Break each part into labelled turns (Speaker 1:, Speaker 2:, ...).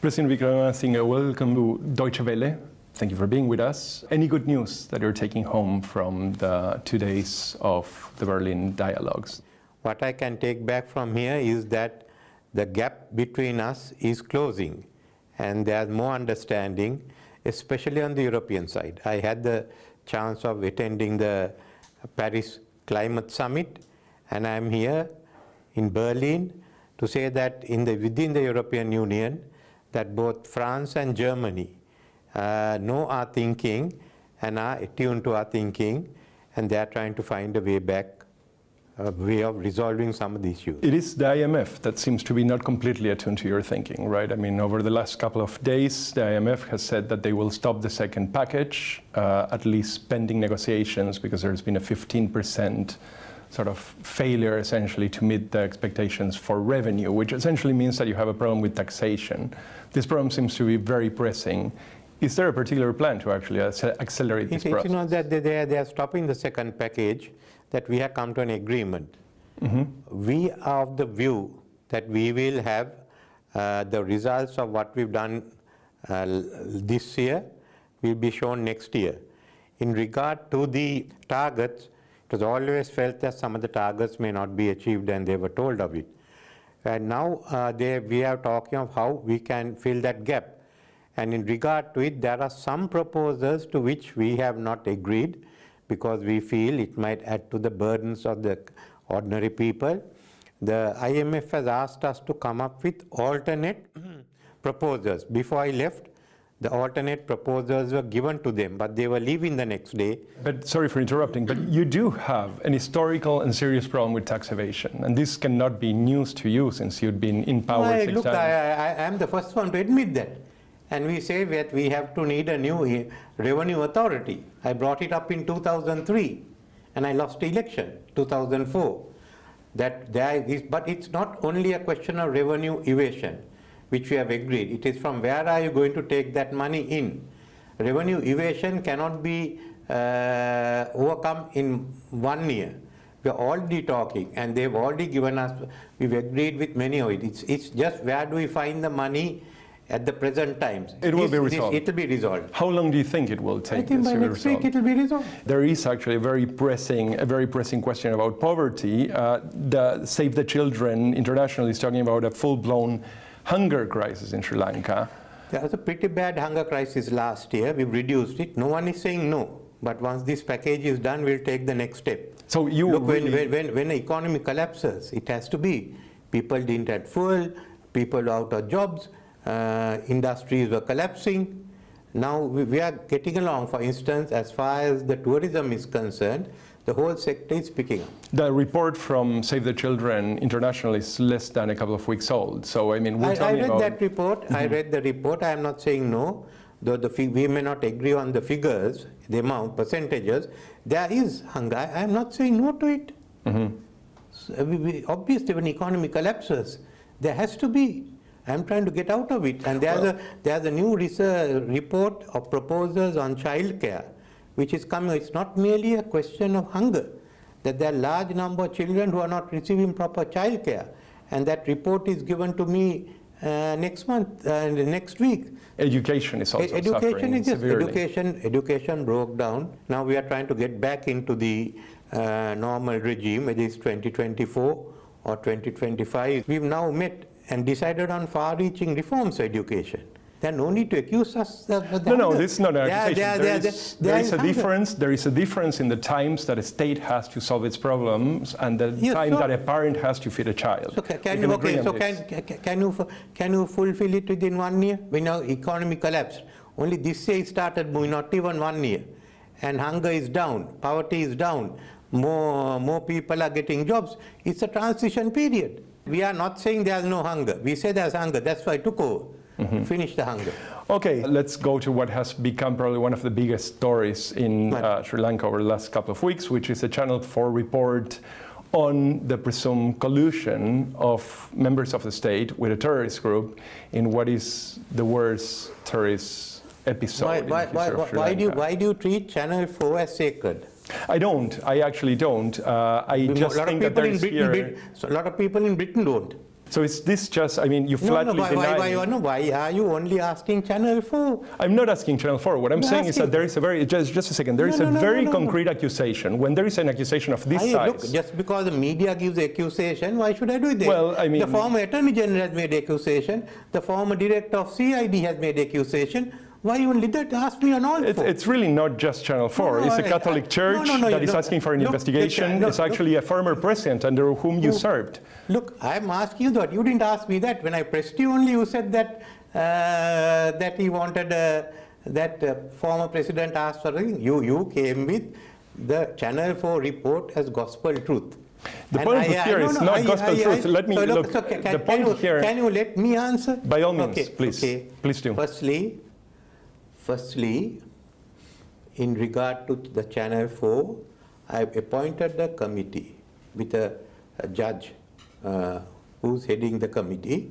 Speaker 1: President Wickremesinghe, welcome to Deutsche Welle. Thank you for being with us. Any good news that you're taking home from the 2 days of the Berlin dialogues?
Speaker 2: What I can take back from here is that the gap between us is closing and there's more understanding, especially on the European side. I had the chance of attending the Paris Climate Summit, and I'm here in Berlin to say that within the European Union, that both France and Germany know our thinking and are attuned to our thinking, and they are trying to find a way back, a way of resolving some of the issues.
Speaker 1: It is the IMF that seems to be not completely attuned to your thinking, right? I mean, over the last couple of days, the IMF has said that they will stop the second package, at least pending negotiations, because there's been a 15% sort of failure, essentially, to meet the expectations for revenue, which essentially means that you have a problem with taxation. This problem seems to be very pressing. Is there a particular plan to actually accelerate this process?
Speaker 2: You know that they are stopping the second package, that we have come to an agreement. Mm-hmm. We are of the view that we will have the results of what we've done this year will be shown next year. In regard to the targets, it was always felt that some of the targets may not be achieved, and they were told of it. And now we are talking of how we can fill that gap. And in regard to it, there are some proposals to which we have not agreed because we feel it might add to the burdens of the ordinary people. The IMF has asked us to come up with alternate proposals. Before I left, the alternate proposals were given to them, but they were leaving the next day.
Speaker 1: But sorry for interrupting, but you do have an historical and serious problem with tax evasion, and this cannot be news to you since you've been in power 6 times.
Speaker 2: I am the first one to admit that. And we say that we have to need a new revenue authority. I brought it up in 2003, and I lost the election, 2004. But it's not only a question of revenue evasion, which we have agreed. It is from where are you going to take that money in? Revenue evasion cannot be overcome in 1 year. We are already talking, and they've already given us, we've agreed with many of it. It's just where do we find the money at the present times.
Speaker 1: It will be resolved.
Speaker 2: It will be resolved.
Speaker 1: How long do you think it will take?
Speaker 2: I think by next week it will be resolved.
Speaker 1: There is actually a very pressing question about poverty. The Save the Children International is talking about a full-blown hunger crisis in Sri Lanka.
Speaker 2: There was a pretty bad hunger crisis last year. We've reduced it. No one is saying no. But once this package is done, we'll take the next step.
Speaker 1: So you
Speaker 2: look, when the economy collapses, it has to be. People didn't have fuel, people out of jobs, industries were collapsing. Now we are getting along. For instance, as far as the tourism is concerned, the whole sector is picking up.
Speaker 1: The report from Save the Children International is less than a couple of weeks old. So, I mean, we're talking about...
Speaker 2: I read that report. Mm-hmm. I read the report. I am not saying no. Though we may not agree on the figures, the amount, percentages. There is hunger. I am not saying no to it. Mm-hmm. So obviously, when the economy collapses, there has to be. I am trying to get out of it. And there's a new research report of proposals on childcare, which is coming. It's not merely a question of hunger, that there are a large number of children who are not receiving proper childcare, and that report is given to me next month, next week.
Speaker 1: Education is also suffering severely.
Speaker 2: Education broke down. Now we are trying to get back into the normal regime, whether it's 2024 or 2025. We've now met and decided on far-reaching reforms to education. There's no need to accuse us of that.
Speaker 1: No, this is not an accusation. There is a difference in the times that a state has to solve its problems and the time that a parent has to feed a child.
Speaker 2: So can you fulfill it within 1 year? When our economy collapsed, only this year it started moving, not even 1 year. And hunger is down, poverty is down, more people are getting jobs. It's a transition period. We are not saying there's no hunger. We say there's hunger. That's why I took over. Mm-hmm. Finish the hunger.
Speaker 1: Okay, let's go to what has become probably one of the biggest stories in Sri Lanka over the last couple of weeks, which is a Channel 4 report on the presumed collusion of members of the state with a terrorist group in what is the worst terrorist episode.
Speaker 2: Why do you treat Channel 4 as sacred?
Speaker 1: I don't. I actually don't. I just think that there is here...
Speaker 2: A lot of people in Britain don't.
Speaker 1: So is this just, I mean, you flatly deny...
Speaker 2: Why are you only asking Channel 4?
Speaker 1: I'm not asking Channel 4. What I'm saying is that there is a very, just a second, there is a very concrete accusation. When there is an accusation of this size...
Speaker 2: Look, just because the media gives accusation, why should I do it?
Speaker 1: Well, I mean...
Speaker 2: The former Attorney General has made accusation. The former Director of CID has made accusation. Why only that? Ask me on all four.
Speaker 1: It's really not just Channel 4. It's a Catholic Church that is asking for an investigation. It's actually a former president under whom you served.
Speaker 2: Look, I'm asking you that. You didn't ask me that. When I pressed you only, you said that that he wanted, that former president asked for it. You came with the Channel 4 report as gospel truth.
Speaker 1: The point here is not gospel truth. Let me look. The point here...
Speaker 2: Can you let me answer?
Speaker 1: By all means, please.
Speaker 2: Okay.
Speaker 1: Please do.
Speaker 2: Firstly, in regard to the Channel 4, I appointed a committee with a judge who's heading the committee,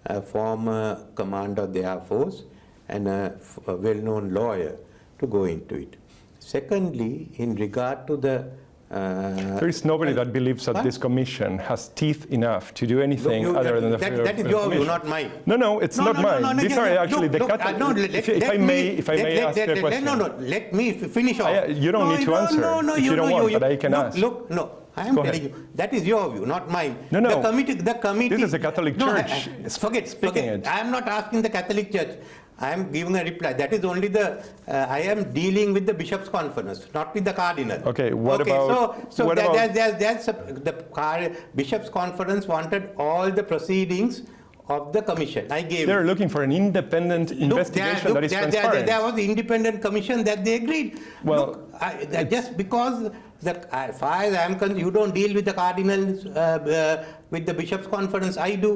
Speaker 2: a former commander of the Air Force and a well-known lawyer to go into it. Secondly, in regard to the...
Speaker 1: there is nobody that believes that this commission has teeth enough to do anything other than the...
Speaker 2: That is your view, not mine.
Speaker 1: No, it's not mine. These are actually the Catholic... If I may ask a question.
Speaker 2: Let me finish off.
Speaker 1: You don't need to answer if you don't want, but I can ask.
Speaker 2: Look, I am telling you, that is your view, not mine.
Speaker 1: No.
Speaker 2: The committee...
Speaker 1: This is a Catholic Church.
Speaker 2: Forget. I am not asking the Catholic Church. I am giving a reply. That is only the... I am dealing with the Bishops' Conference, not with the Cardinal.
Speaker 1: Okay, what about...
Speaker 2: The Bishops' Conference wanted all the proceedings of the commission. I gave
Speaker 1: They're looking for an independent investigation that is transparent.
Speaker 2: There was the independent commission that they agreed.
Speaker 1: Well,
Speaker 2: look, just because... as far as I am concerned, you don't deal with the Cardinals, with the Bishops' Conference, I do.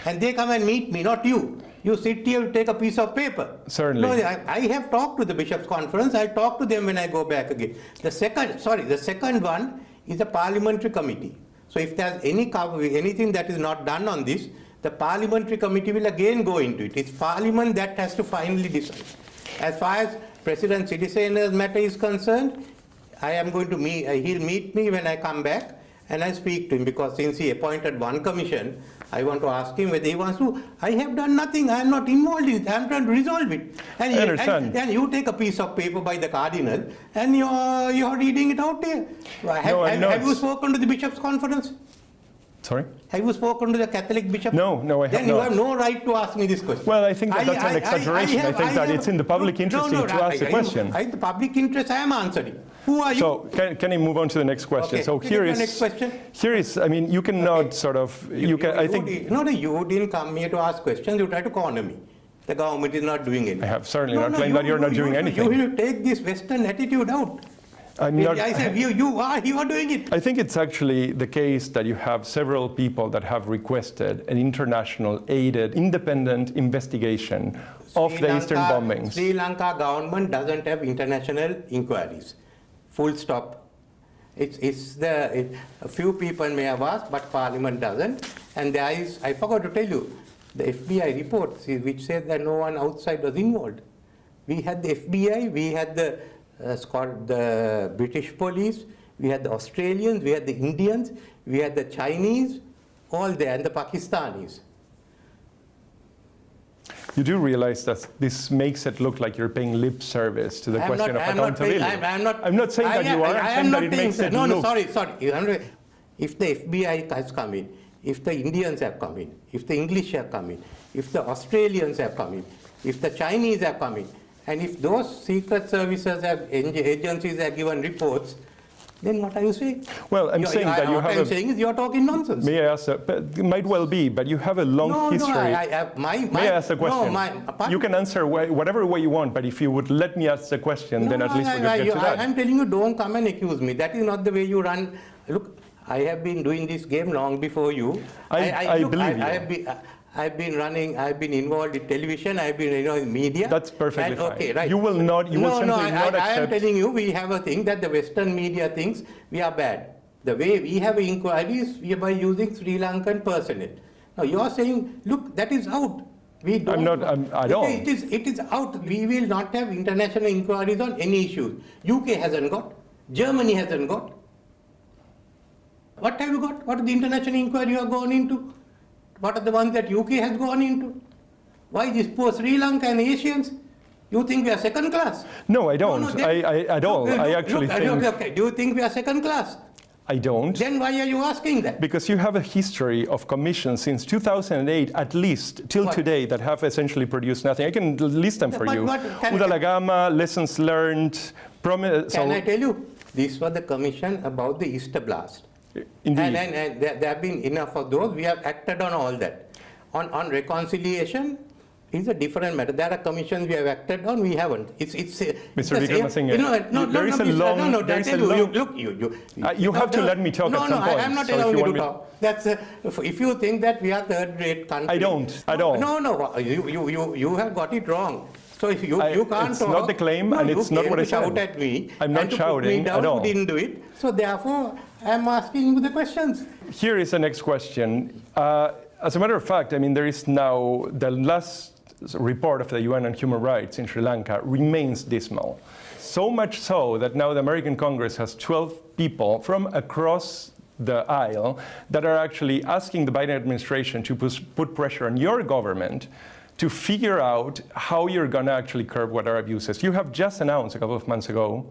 Speaker 2: And they come and meet me, not you. You sit here, take a piece of paper.
Speaker 1: Certainly.
Speaker 2: No, I have talked to the Bishops' Conference. I talk to them when I go back again. The second one is a parliamentary committee. So if there's anything that is not done on this, the parliamentary committee will again go into it. It's Parliament that has to finally decide. As far as President Sirisena's matter is concerned, I am going to meet, he'll meet me when I come back and I speak to him, because since he appointed one commission, I want to ask him whether he wants to. I have done nothing. I am not involved in it. I am trying to resolve it.
Speaker 1: I understand.
Speaker 2: And you take a piece of paper by the Cardinal and you are reading it out there. Have you spoken to the Bishops' Conference?
Speaker 1: Sorry?
Speaker 2: Have you spoken to the Catholic bishop?
Speaker 1: No, I have not.
Speaker 2: Then you have no right to ask me this question.
Speaker 1: Well, I think that's an exaggeration. I think that it's in the public interest to ask the question.
Speaker 2: The public interest, I am answering. Who are you?
Speaker 1: So can I move on to the next question?
Speaker 2: Okay.
Speaker 1: So here is...
Speaker 2: next question.
Speaker 1: Here is, I mean, you cannot sort of...
Speaker 2: you didn't come here to ask questions. You try to corner me. The government is not doing anything.
Speaker 1: I have certainly not claimed that you're not doing anything.
Speaker 2: You will take this Western attitude out.
Speaker 1: I'm not,
Speaker 2: I said, you are doing it.
Speaker 1: I think it's actually the case that you have several people that have requested an international aided independent investigation of the Eastern bombings.
Speaker 2: Sri Lanka government doesn't have international inquiries. Full stop. A few people may have asked, but Parliament doesn't. And there is, I forgot to tell you, the FBI report which said that no one outside was involved. We had the FBI, we had the British police, we had the Australians, we had the Indians, we had the Chinese, all there, and the Pakistanis.
Speaker 1: You do realize that this makes it look like you're paying lip service to the question of accountability. I'm not saying that you are. I'm saying that it makes it look...
Speaker 2: No, sorry. If the FBI has come in, if the Indians have come in, if the English have come in, if the Australians have come in, if the Chinese have come in, and if those secret services agencies have given reports, then what are you saying?
Speaker 1: Well, I'm saying that you have...
Speaker 2: What I'm saying is you're talking nonsense.
Speaker 1: May I ask, it might well be, but you have a long history.
Speaker 2: May
Speaker 1: I ask a question? You can answer whatever way you want, but if you would let me ask the question, then at least we could get to that.
Speaker 2: I'm telling you, don't come and accuse me. That is not the way you run. Look, I have been doing this game long before you.
Speaker 1: I believe you.
Speaker 2: I've been involved in television, I've been in media.
Speaker 1: That's perfectly fine.
Speaker 2: Okay, right.
Speaker 1: You will simply not accept...
Speaker 2: I am telling you, we have a thing that the Western media thinks we are bad. The way we have inquiries, we are by using Sri Lankan personnel. Now you're saying, look, that is out. We don't.
Speaker 1: I don't.
Speaker 2: It is out. We will not have international inquiries on any issues. UK hasn't got. Germany hasn't got. What have you got? What is the international inquiry you are going into?
Speaker 3: What are the ones that UK has gone into? Why these poor Sri Lanka and Asians? You think we are second class?
Speaker 1: No, I don't.
Speaker 3: No,
Speaker 1: At all. I actually think...
Speaker 3: Okay. Do you think we are second class?
Speaker 1: I don't.
Speaker 3: Then why are you asking that?
Speaker 1: Because you have a history of commissions since 2008, at least, till today, that have essentially produced nothing. I can list them for you. Udalagama, lessons learned,
Speaker 3: Can I tell you? These were the commission about the Easter blast.
Speaker 1: Indeed.
Speaker 3: And there have been enough of those. We have acted on all that. On reconciliation, it's a different matter. There are commissions we have acted on, we haven't.
Speaker 1: Mr. Wickremesinghe, there is a long...
Speaker 3: Look,
Speaker 1: you have to let me talk at some point.
Speaker 3: I am not allowing you to talk. That's if you think that we are third-rate country.
Speaker 1: I don't at all.
Speaker 3: No, you have got it wrong. So if you can't talk.
Speaker 1: It's not the claim, and it's not what I said.
Speaker 3: You shout at me.
Speaker 1: I'm not shouting at all.
Speaker 3: You didn't do it. So therefore, I'm asking you the questions.
Speaker 1: Here is the next question. As a matter of fact, I mean, there is now the last report of the UN on human rights in Sri Lanka remains dismal. So much so that now the American Congress has 12 people from across the aisle that are actually asking the Biden administration to put pressure on your government to figure out how you're going to actually curb what are abuses. You have just announced a couple of months ago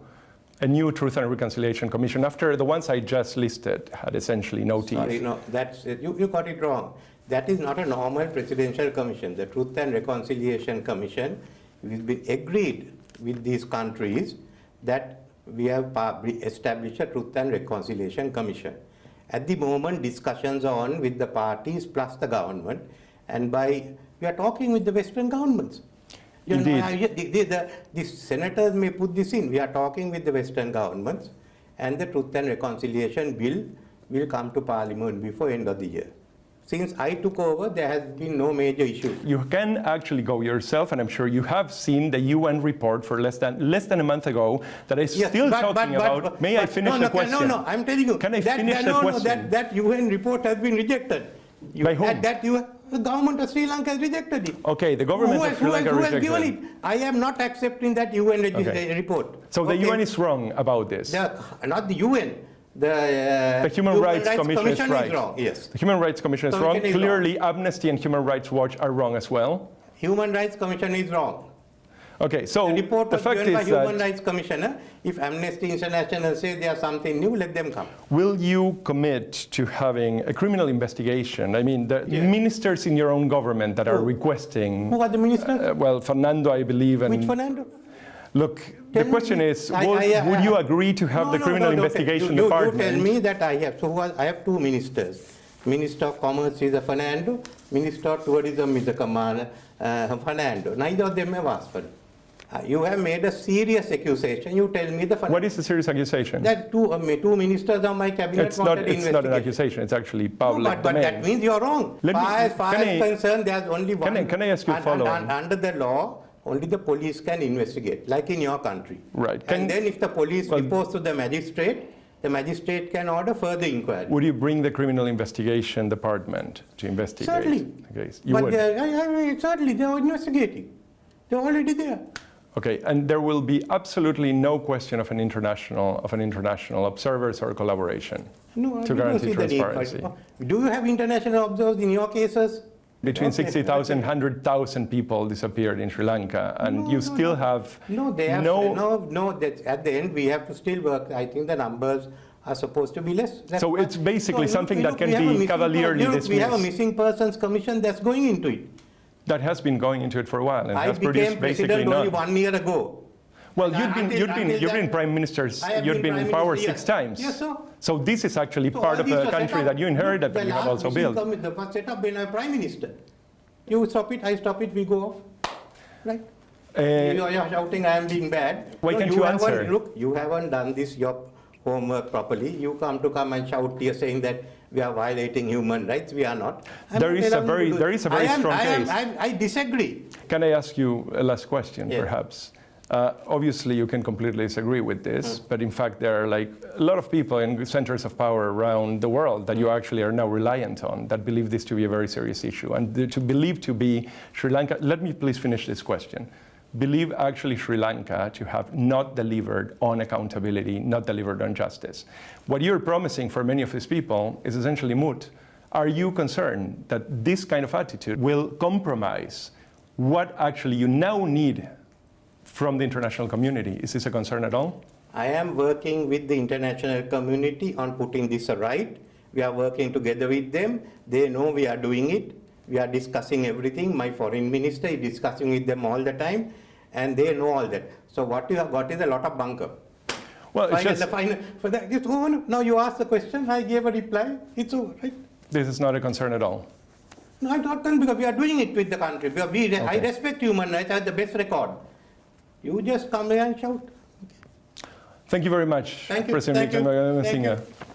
Speaker 1: a new Truth and Reconciliation Commission after the ones I just listed had essentially no teeth.
Speaker 3: Sorry, no, you got it wrong. That is not a normal presidential commission. The Truth and Reconciliation Commission has been agreed with these countries that we have established a Truth and Reconciliation Commission. At the moment, discussions are on with the parties plus the government, and we are talking with the Western governments. The senators may put this in. We are talking with the Western governments, and the Truth and Reconciliation Bill will come to Parliament before end of the year. Since I took over, there has been no major issue.
Speaker 1: You can actually go yourself, and I'm sure you have seen the UN report for less than a month ago that is still talking about. May I finish the question?
Speaker 3: No, I'm telling you.
Speaker 1: Can I finish the question?
Speaker 3: That UN report has been rejected.
Speaker 1: By whom?
Speaker 3: The government of Sri Lanka has rejected it.
Speaker 1: Okay, the government of Sri Lanka rejected it.
Speaker 3: Who has given it? I am not accepting that UN report.
Speaker 1: So the UN is wrong about this?
Speaker 3: Not the UN. The
Speaker 1: Human Rights Commission is right.
Speaker 3: Wrong, yes.
Speaker 1: The Human Rights Commission is wrong. Clearly, Amnesty and Human Rights Watch are wrong as well.
Speaker 3: Human Rights Commission is wrong.
Speaker 1: Okay, so
Speaker 3: the report was
Speaker 1: fact
Speaker 3: given by
Speaker 1: is
Speaker 3: Human Rights Commissioner. If Amnesty International says there's something new, let them come.
Speaker 1: Will you commit to having a criminal investigation? I mean, the ministers in your own government that are requesting...
Speaker 3: Who are the ministers?
Speaker 1: Well, Fernando, I believe. And
Speaker 3: which Fernando?
Speaker 1: Look, the question is, would you agree to have the criminal investigation department?
Speaker 3: You tell me that I have. So I have two ministers. Minister of Commerce is a Fernando. Minister of Tourism is a Fernando. Neither of them have asked for it. You have made a serious accusation. You tell me the Fernando.
Speaker 1: What is the serious accusation?
Speaker 3: That two ministers of my cabinet
Speaker 1: it's not an accusation. It's actually public
Speaker 3: but that means you're wrong. As far as concerned, there's only one.
Speaker 1: Can I ask you a follow-on?
Speaker 3: Under the law, only the police can investigate, like in your country.
Speaker 1: Right.
Speaker 3: And then if the police reports to the magistrate can order further inquiry.
Speaker 1: Would you bring the criminal investigation department to investigate?
Speaker 3: Certainly.
Speaker 1: the case? You would?
Speaker 3: Certainly, they are investigating. They're already there.
Speaker 1: Okay, and there will be absolutely no question of an international observers or collaboration to guarantee transparency.
Speaker 3: Do you have international observers in your cases?
Speaker 1: Between 60,000 and 100,000 people disappeared in Sri Lanka, and you still have
Speaker 3: at the end we have to still work. I think the numbers are supposed to be less.
Speaker 1: So it's basically something that can be cavalierly dismissed.
Speaker 3: We have a missing persons commission that's going into it.
Speaker 1: That has been going into it for a while, and
Speaker 3: I
Speaker 1: has produced basically
Speaker 3: president only 1 year ago.
Speaker 1: Well, you've been prime ministers. You've been in power 6 times.
Speaker 3: Yes, sir.
Speaker 1: So this is actually part of the country that you inherited, that you have also built.
Speaker 3: The first setup when I'm prime minister. You stop it, I stop it, we go off. Right? You're shouting, I am being bad.
Speaker 1: Why can't you answer?
Speaker 3: Look, you haven't done this, your homework properly. You come and shout here saying that we are violating human rights. We are not.
Speaker 1: There is a very strong case.
Speaker 3: I disagree.
Speaker 1: Can I ask you a last question, perhaps? Obviously, you can completely disagree with this, but in fact, there are like a lot of people in centers of power around the world that you actually are now reliant on that believe this to be a very serious issue. And to believe to be Sri Lanka, let me please finish this question. Believe actually Sri Lanka to have not delivered on accountability, not delivered on justice. What you're promising for many of these people is essentially moot. Are you concerned that this kind of attitude will compromise what actually you now need from the international community? Is this a concern at all?
Speaker 3: I am working with the international community on putting this right. We are working together with them. They know we are doing it. We are discussing everything. My foreign minister is discussing with them all the time, and they know all that. So what you have got is a lot of bunker.
Speaker 1: Well, it's just,
Speaker 3: For that, it's over. Now you ask the question, I gave a reply, it's over, right?
Speaker 1: this is not a concern at all.
Speaker 3: No, I'm not done because we are doing it with the country. I
Speaker 1: Okay.
Speaker 3: respect human rights, I have the best record. You just come here and shout.
Speaker 1: Thank you very much,
Speaker 3: Thank you.
Speaker 1: President
Speaker 3: Thank you.
Speaker 1: Wickremesinghe.
Speaker 3: Thank you.